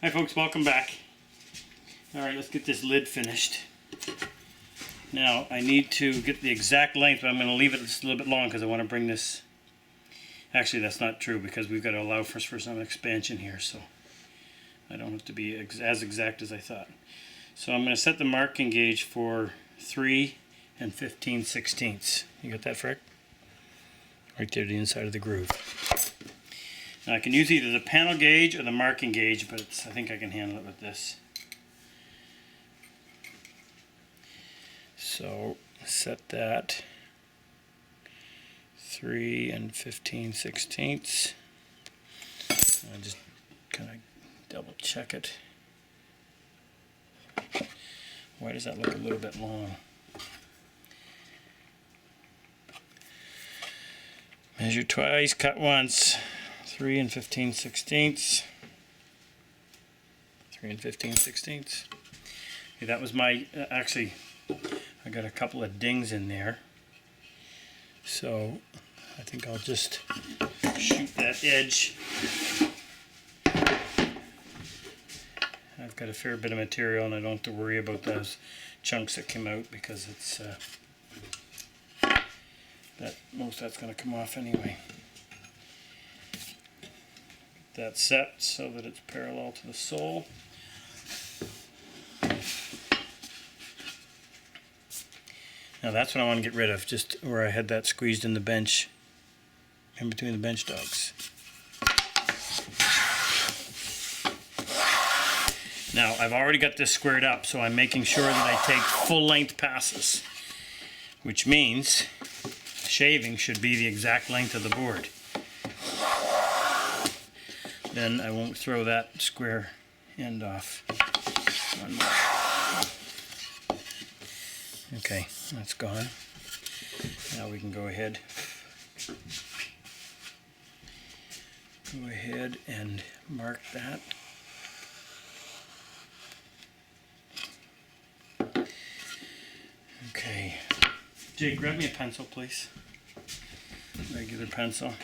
Hi folks, welcome back. Alright, let's get this lid finished. Now, I need to get the exact length, but I'm going to leave it just a little bit long because I want to bring this... Actually, that's not true because we've got to allow for some expansion here, so I don't have to be as exact as I thought. So I'm going to set the marking gauge for 3 and 15/16. You got that, Frick? Right there to the inside of the groove. Now I can use either the panel gauge or the marking gauge, but I think I can handle it with this. So set that 3 and 15/16. I just kind of double check it. Why does that look a little bit long? Measure twice, cut once. 3 and 15/16. 3 and 15/16. Okay, that was my, actually, I got a couple of dings in there. So, I think I'll just shoot that edge. I've got a fair bit of material and I don't have to worry about those chunks that came out because it's, most of that's going to come off anyway. That set so that it's parallel to the sole. Now that's what I want to get rid of, just where I had that squeezed in the bench, in between the bench dogs. Now I've already got this squared up, so I'm making sure that I take full length passes, which means shaving should be the exact length of the board. Then I won't throw that square end off. One more. Okay, that's gone. Now we can go ahead and mark that. Okay. Jay, grab me a pencil, please. Regular pencil.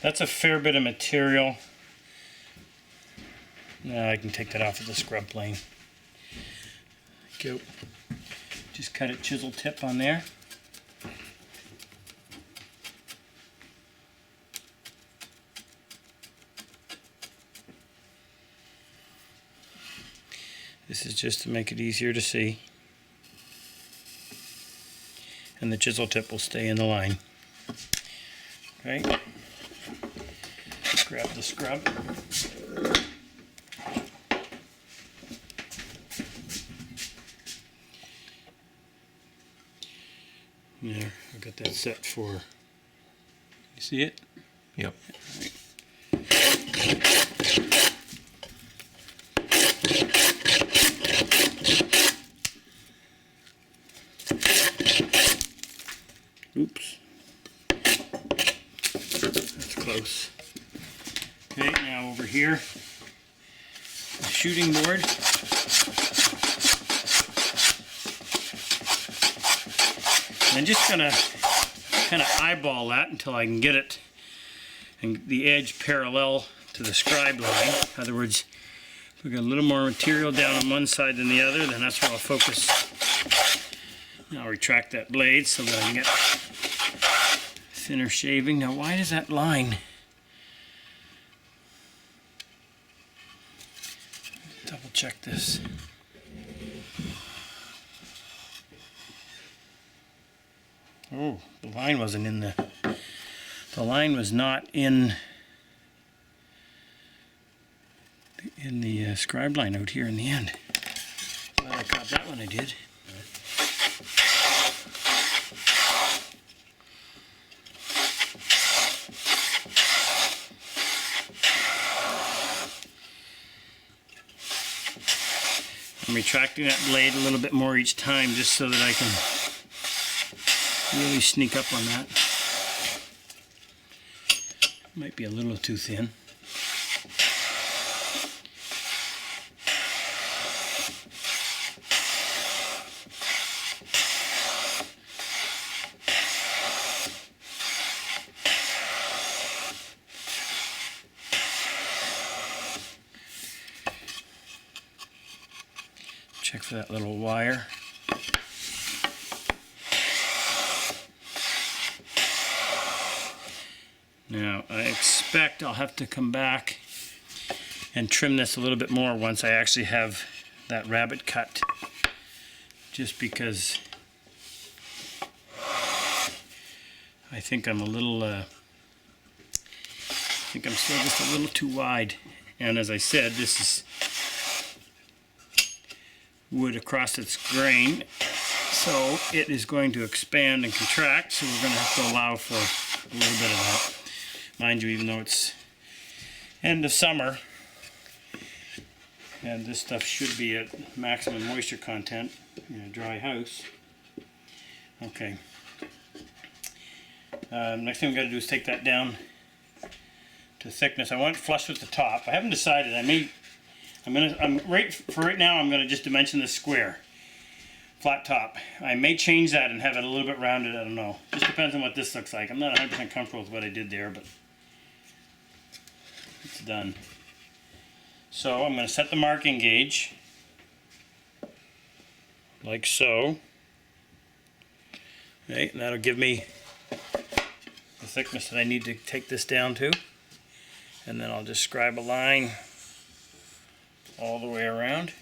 That's a fair bit of material. Now I can take that off of the scrub plane. Go. Just cut it chisel tip on there. This is just to make it easier to see. And the chisel tip will stay in the line. Okay. Grab the scrub. There, I've got that set for, you see it? Yep. Right. Oops. That's close. Okay, now over here, the shooting board. I'm just going to kind of eyeball that until I can get it and the edge parallel to the scribe line. In other words, if we got a little more material down on one side than the other, then that's where I'll focus. Now I'll retract that blade so that I can get thinner shaving. Now why does that line? Double check this. Oh, the line wasn't in the line was not in the scribe line out here in the end. Well, I caught that when I did. I'm retracting that blade a little bit more each time just so that I can really sneak up on that. Might be a little too thin. Check for that little wire. Now, I expect I'll have to come back and trim this a little bit more once I actually have that rabbet cut. Just because I think I'm a little, I think I'm still just a little too wide. And as I said, this is wood across its grain, so it is going to expand and contract, so we're going to have to allow for a little bit of that. Mind you, even though it's end of summer, and this stuff should be at maximum moisture content in a dry house. Okay. Next thing we've got to do is take that down to thickness. I want it flush with the top. I haven't decided. Right now I'm gonna just dimension this square, flat top. I may change that and have it a little bit rounded. I don't know. Just depends on what this looks like. I'm not 100% comfortable with what I did there, but it's done. So I'm gonna set the marking gauge like so. Right, and that'll give me the thickness that I need to take this down to. And then I'll just scribe a line all the way around.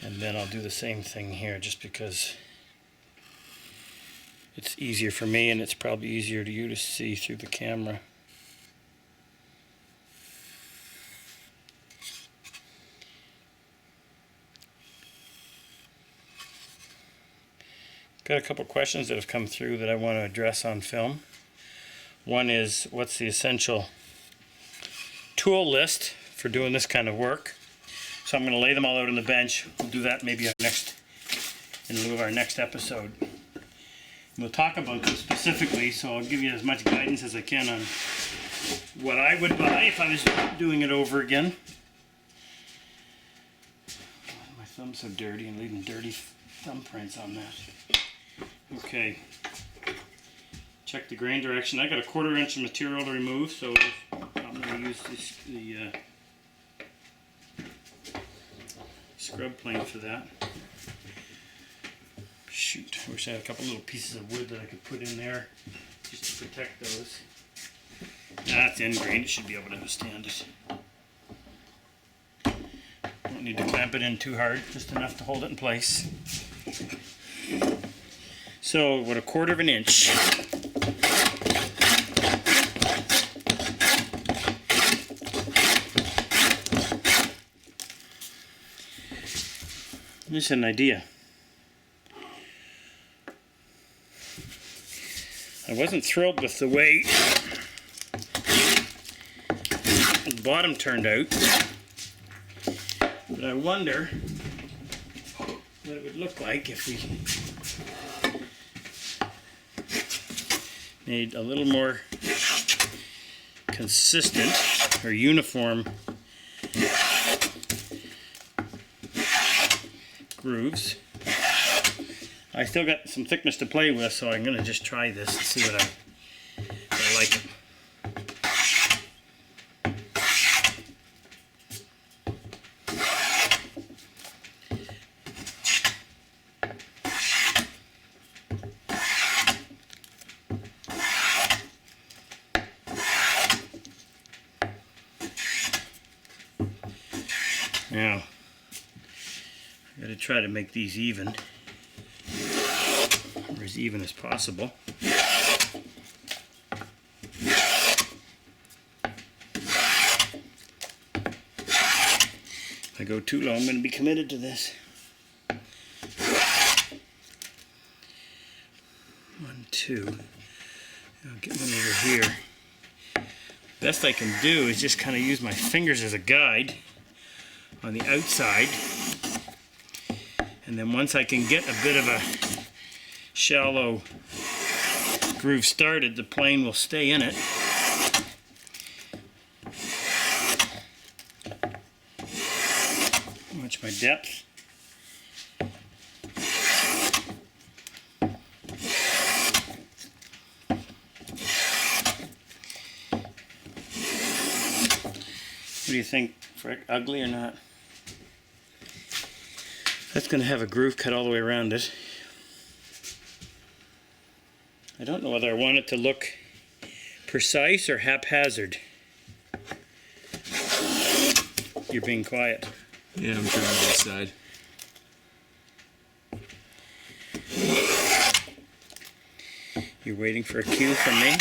And then I'll do the same thing here, just because it's easier for me and it's probably easier to you to see through the camera. Got a couple questions that have come through that I want to address on film. One is, what's the essential tool list for doing this kind of work? So I'm going to lay them all out on the bench. We'll do that maybe in lieu of our next episode. We'll talk about them specifically, so I'll give you as much guidance as I can on what I would buy if I was doing it over again. My thumb's so dirty and leaving dirty thumbprints on that. Okay, check the grain direction. I got a 1/4 inch of material to remove, so I'm going to use the scrub plane for that. Shoot, I wish I had a couple little pieces of wood that I could put in there just to protect those. That's end grain, it should be able to withstand it. Don't need to clamp it in too hard, just enough to hold it in place. So, what, 1/4 inch. Just an idea. I wasn't thrilled with the way the bottom turned out, but I wonder what it would look like if we made a little more consistent or uniform grooves. I still got some thickness to play with, so I'm going to just try this and see what I like it. Now, I got to try to make these even, or as even as possible. If I go too low, I'm going to be committed to this. 1, 2. I'll get one over here. Best I can do is just kind of use my fingers as a guide on the outside, and then once I can get a bit of a shallow groove started, the plane will stay in it. Watch my depth. do you think, Frick? Ugly or not? That's going to have a groove cut all the way around it. I don't know whether I want it to look precise or haphazard. You're being quiet. Yeah, I'm trying to decide. You're waiting for a cue from me?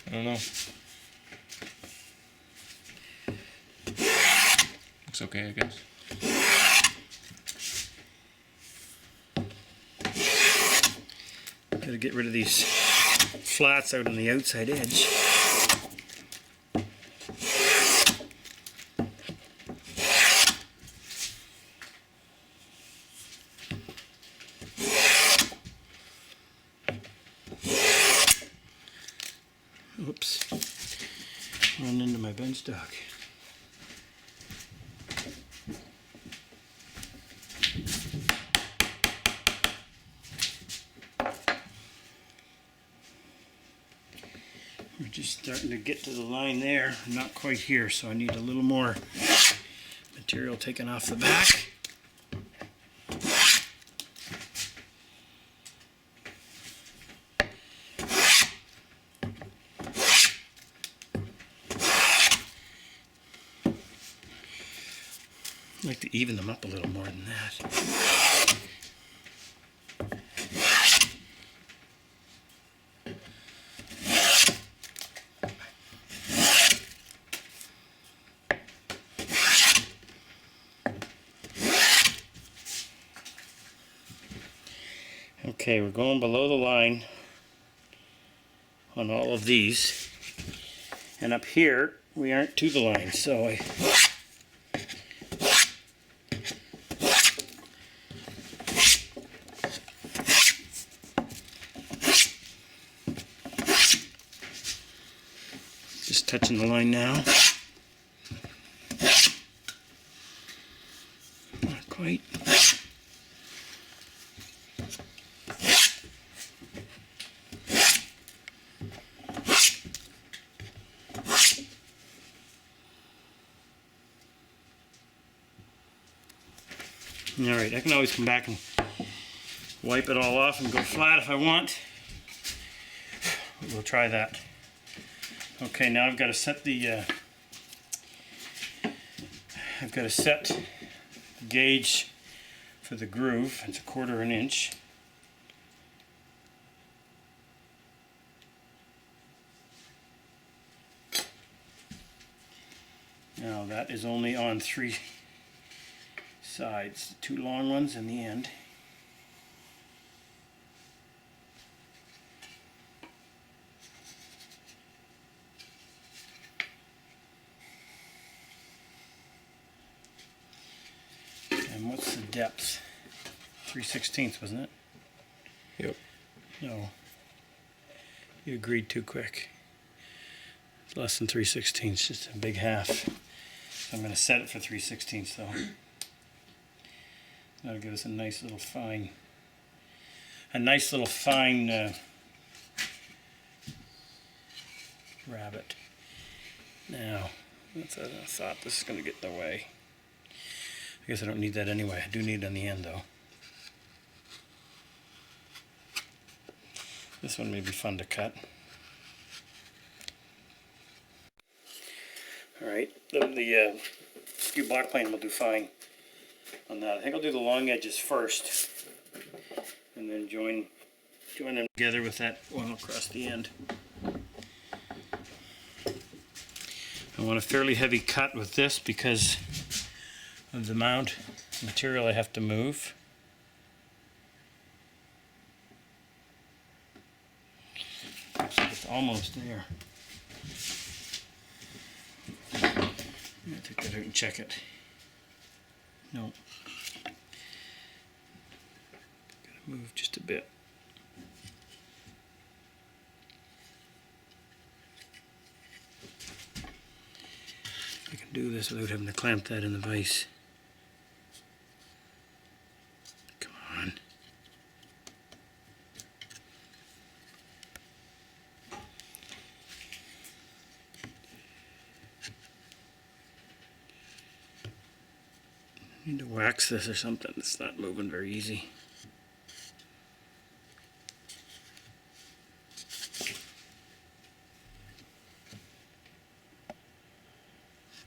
I don't know. Looks okay, I guess. Gotta get rid of these flats out on the outside edge. Oops. Run into my bench dog. We're just starting to get to the line there. Not quite here, so I need a little more material taken off the back. I'd like to even them up a little more than that. Okay, we're going below the line on all of these. And up here, we aren't to the line, so I just touching the line now. Not quite. Alright, I can always come back and wipe it all off and go flat if I want. We'll try that. Okay, now I've got to set the gauge for the groove. It's 1/4 inch. Now that is only on 3 sides, 2 long ones in the end. And what's the depth? 3/16, wasn't it? Yep. No. You agreed too quick. It's less than 3/16, just a big half. So I'm going to set it for 3/16 though. That'll give us a nice little fine rabbet. Now, I thought this is going to get in the way. I guess I don't need that anyway. I do need it on the end though. This one may be fun to cut. Alright, the skew block plane will do fine on that. I think I'll do the long edges first and then join them together with that one across the end. I want a fairly heavy cut with this because of the amount of material I have to move. It's almost there. I'm going to take that out and check it. No. Gotta move just a bit. I can do this without having to clamp that in the vise. Come on. Need to wax this or something. It's not moving very easy.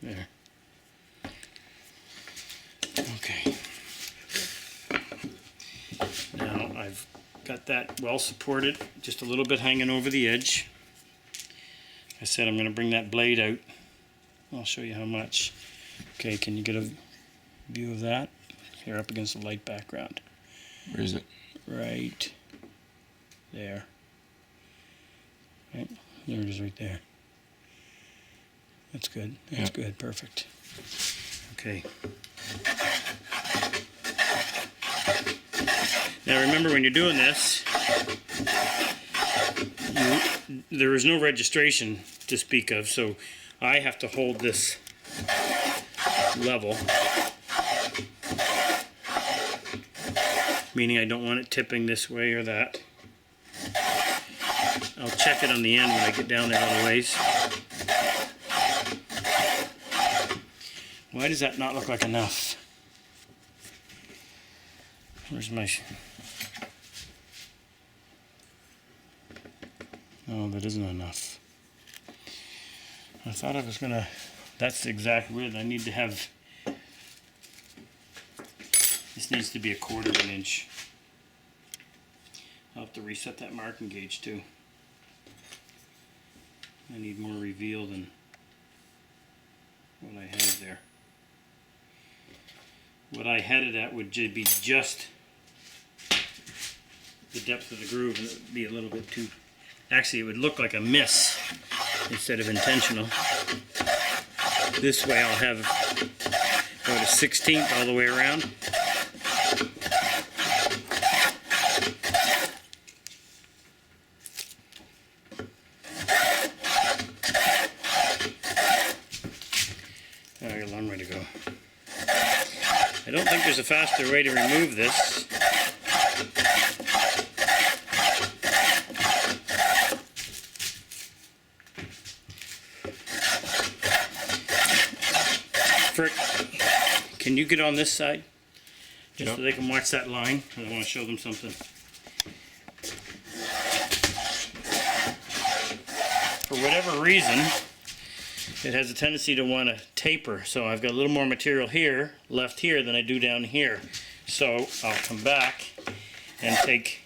There. Okay. Now I've got that well supported, just a little bit hanging over the edge. I said I'm going to bring that blade out. I'll show you how much. Okay, can you get a view of that? Here up against the light background. Where is it? Right there. Right, there it is right there. That's good. That's good. Perfect. Okay. Now remember, when you're doing this, there is no registration to speak of, so I have to hold this level, meaning I don't want it tipping this way or that. I'll check it on the end when I get down there a little ways. Why does that not look like enough? Where's my... Oh, that isn't enough. I thought I was gonna... That's the exact width. I need to have... This needs to be 1/4 of an inch. I'll have to reset that marking gauge too. I need more reveal than what I have there. What I had it at would be just the depth of the groove, and it would be a little bit too... Actually, it would look like a miss instead of intentional. This way I'll have about a 1/16 all the way around. I got a long way to go. I don't think there's a faster way to remove this. Frick, can you get on this side? Just so they can watch that line. I want to show them something. For whatever reason, it has a tendency to want to taper. So I've got a little more material here, left here, than I do down here. So I'll come back and take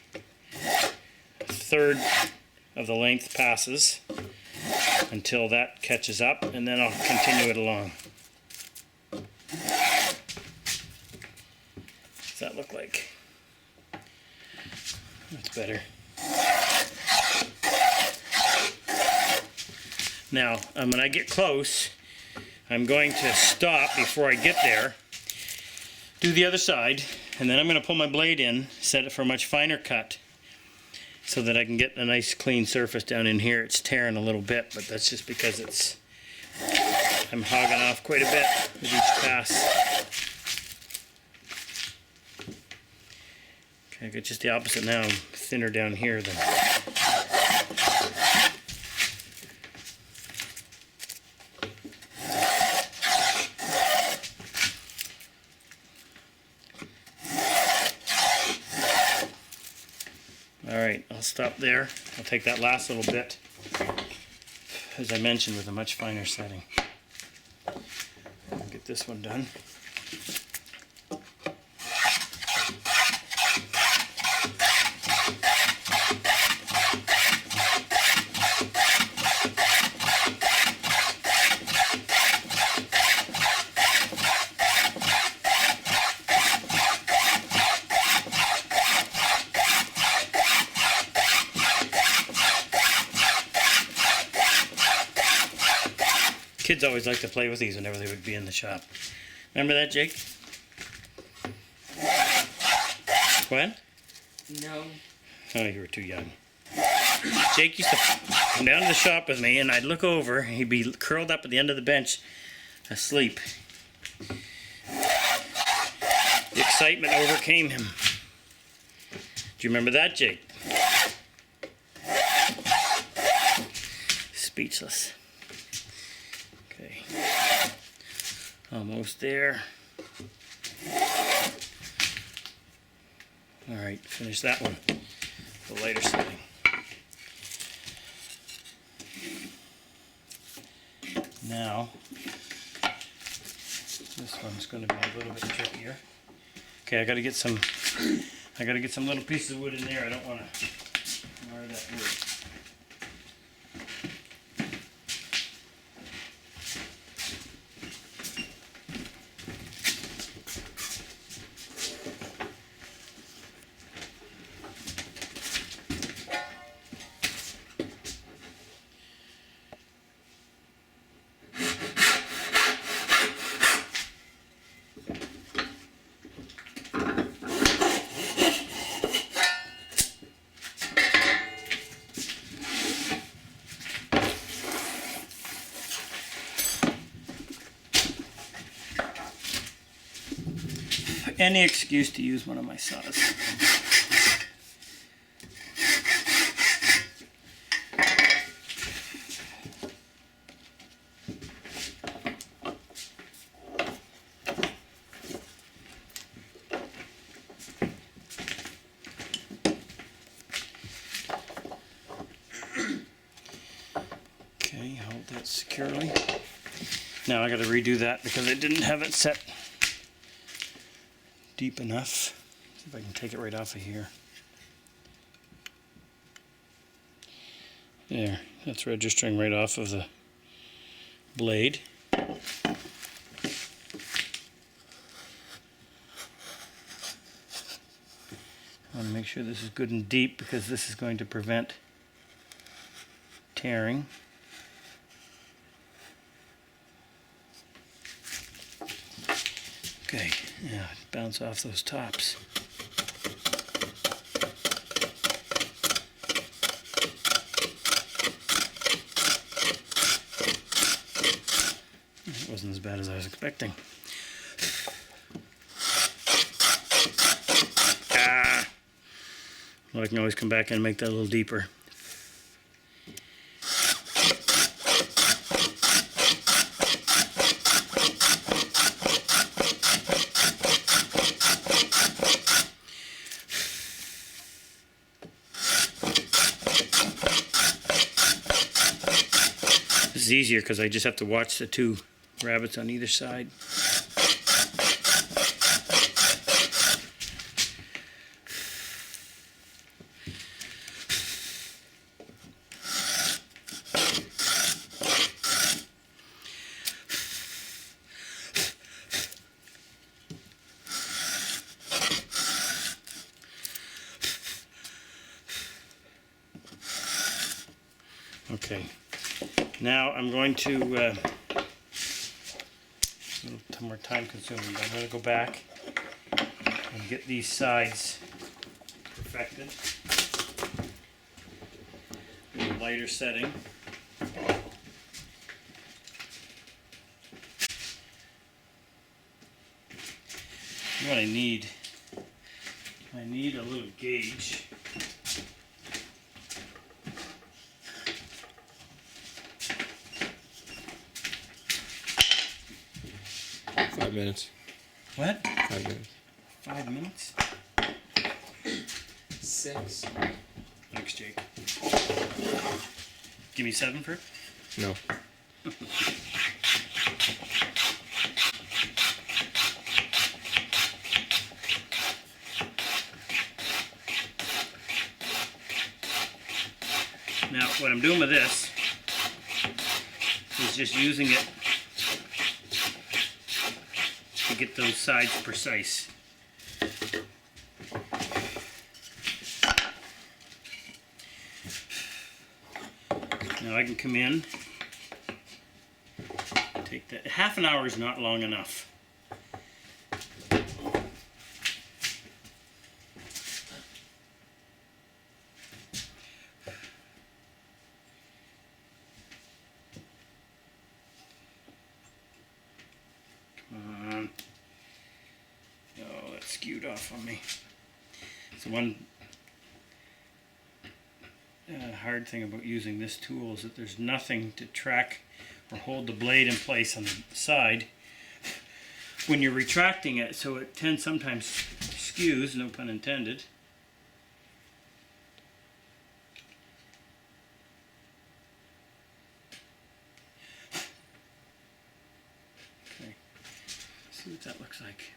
1/3 of the length passes until that catches up, and then I'll continue it along. What's that look like? That's better. Now, when I get close, I'm going to stop before I get there, do the other side, and then I'm going to pull my blade in, set it for a much finer cut, so that I can get a nice clean surface down in here. It's tearing a little bit, but that's just because I'm hogging off quite a bit with each pass. Okay, I got just the opposite now. I'm thinner down here than... Alright, I'll stop there. I'll take that last little bit, as I mentioned, with a much finer setting. I'll get this one done. Kids always like to play with these whenever they would be in the shop. Remember that, Jake? What? No. Oh, you were too young. Jake used to come down to the shop with me, and I'd look over, and he'd be curled up at the end of the bench, asleep. The excitement overcame him. Do you remember that, Jake? Speechless. Okay. Almost there. Alright, finish that one. The lighter setting. Now, this one's going to be a little bit trickier. Okay, I got to get some little pieces of wood in there. I don't want to mar that wood. Any excuse to use one of my saws. Okay, hold that securely. Now I got to redo that because I didn't have it set deep enough. See if I can take it right off of here. There, that's registering right off of the blade. I want to make sure this is good and deep because this is going to prevent tearing. Okay, yeah, bounce off those tops. It wasn't as bad as I was expecting. Well, I can always come back and make that a little deeper. This is easier because I just have to watch the two rabbets on either side. Okay, now I'm going to, a little more time consuming, but I'm going to go back and get these sides perfected. In a lighter setting. What I need a little gauge. Minutes. What? 5 minutes. 5 minutes? 6. Thanks, Jake. Give me 7 for it? No. Now, what I'm doing with this is just using it to get those sides precise. Now I can come in, take that. Half an hour is not long enough. Oh, that skewed off on me. So one hard thing about using this tool is that there's nothing to track or hold the blade in place on the side when you're retracting it, so it sometimes skews, no pun intended. see what that looks like.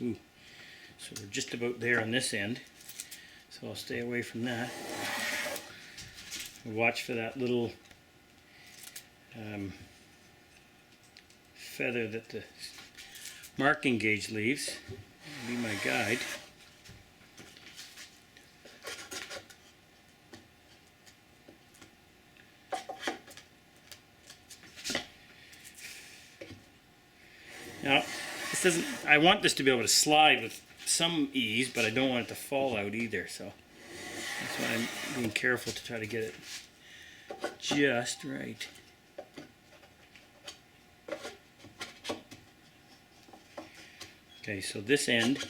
Ooh, so we're just about there on this end, so I'll stay away from that. Watch for that little feather that the marking gauge leaves. That'll be my guide. Now, this doesn't, I want this to be able to slide with some ease, but I don't want it to fall out either, so that's why I'm being careful to try to get it just right. Okay, so this end,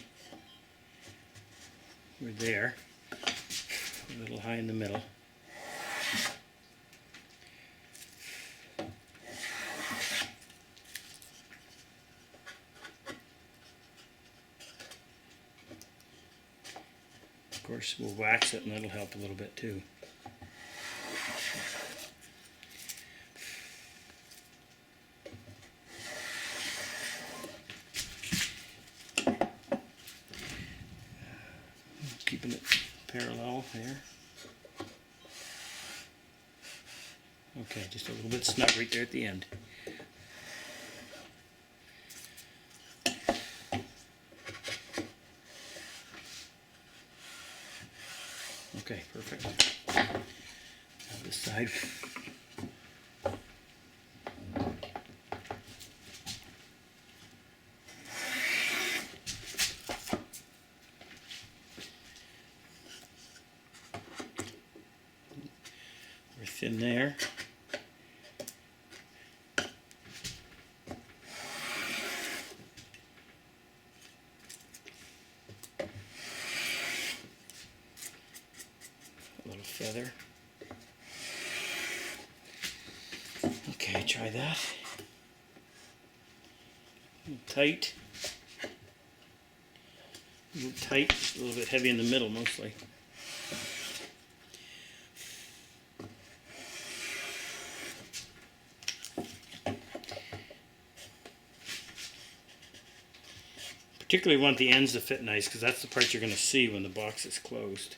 we're there, a little high in the middle. Of course, we'll wax it and that'll help a little bit too. Keeping it parallel here. Okay, just a little bit snug right there at the end. Okay, perfect. Now this side. We're thin there. Feather. Okay, try that. A little tight. A little tight, a little bit heavy in the middle mostly. Particularly want the ends to fit nice because that's the part you're going to see when the box is closed.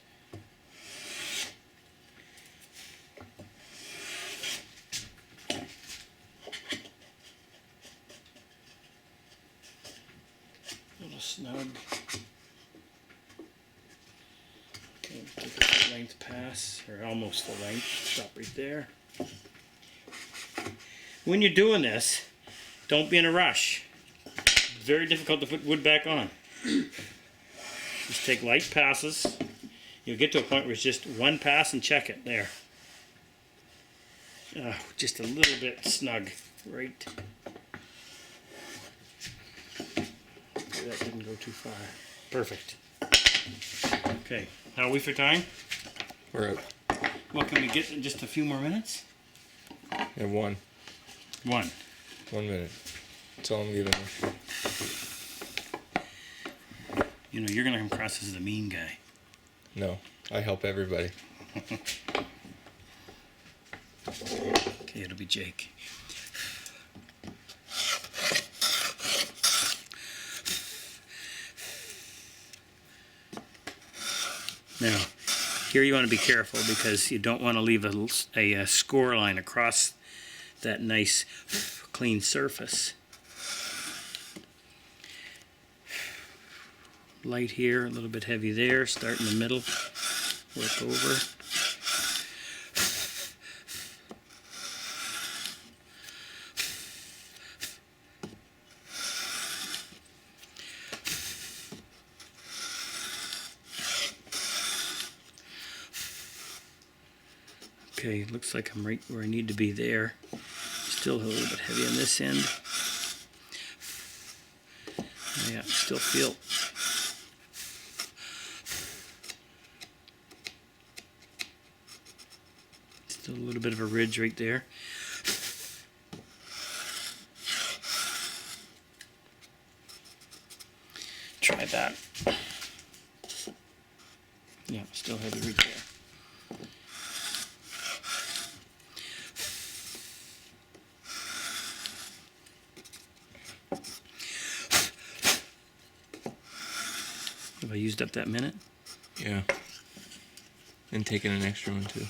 Snug. Okay, take a length pass, or almost the length. Stop right there. When you're doing this, don't be in a rush. It's very difficult to put wood back on. Just take light passes. You'll get to a point where it's just one pass and check it. There. Just a little bit snug. Right. That didn't go too far. Perfect. Okay, how are we for time? We're out. What can we get in just a few more minutes? And one. 1 minute. That's all I'm giving you. You know, you're going to come across as the mean guy. No, I help everybody. Okay, it'll be Jake. Now, here you want to be careful because you don't want to leave a score line across that nice clean surface. Light here, a little bit heavy there, start in the middle, work over. Okay, looks like I'm right where I need to be there. Still a little bit heavy on this end. Yeah, still feel. Still a little bit of a ridge right there. try that. Yeah, still heavy right there. Have I used up that minute? Yeah. And taking an extra one too.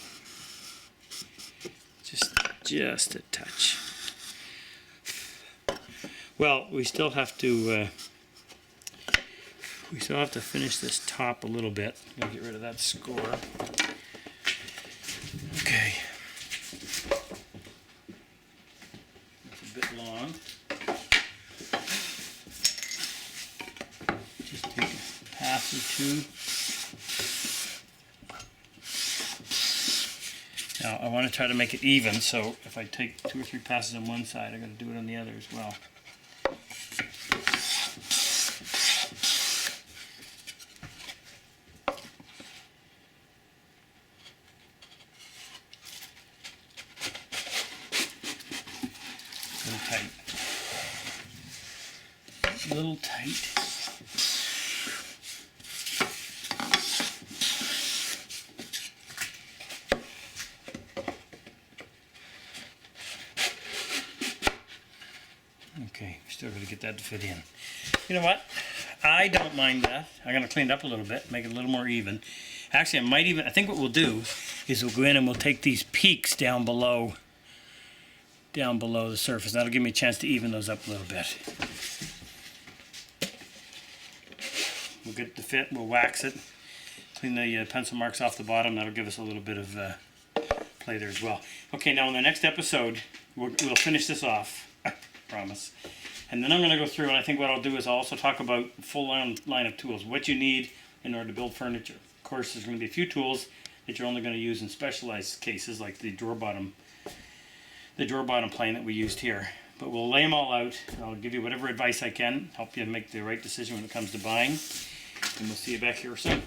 Just a touch. Well, we still have to finish this top a little bit. I'm gonna get rid of that score. Okay. That's a bit long. Just take a pass or two. Now I want to try to make it even, so if I take 2 or 3 passes on one side, I'm going to do it on the other as well. A little tight. Okay, still got to get that to fit in. You know what? I don't mind that. I'm going to clean it up a little bit, make it a little more even. Actually, I think what we'll do is we'll go in and we'll take these peaks down below the surface. That'll give me a chance to even those up a little bit. We'll get the fit, we'll wax it, clean the pencil marks off the bottom. That'll give us a little bit of play there as well. Okay, now in the next episode, we'll finish this off, I promise. And then I'm going to go through, and I think what I'll do is I'll also talk about full line of tools, what you need in order to build furniture. Of course, there's going to be a few tools that you're only going to use in specialized cases, like the drawer bottom plane that we used here. But we'll lay them all out. I'll give you whatever advice I can, help you make the right decision when it comes to buying. And we'll see you back here soon.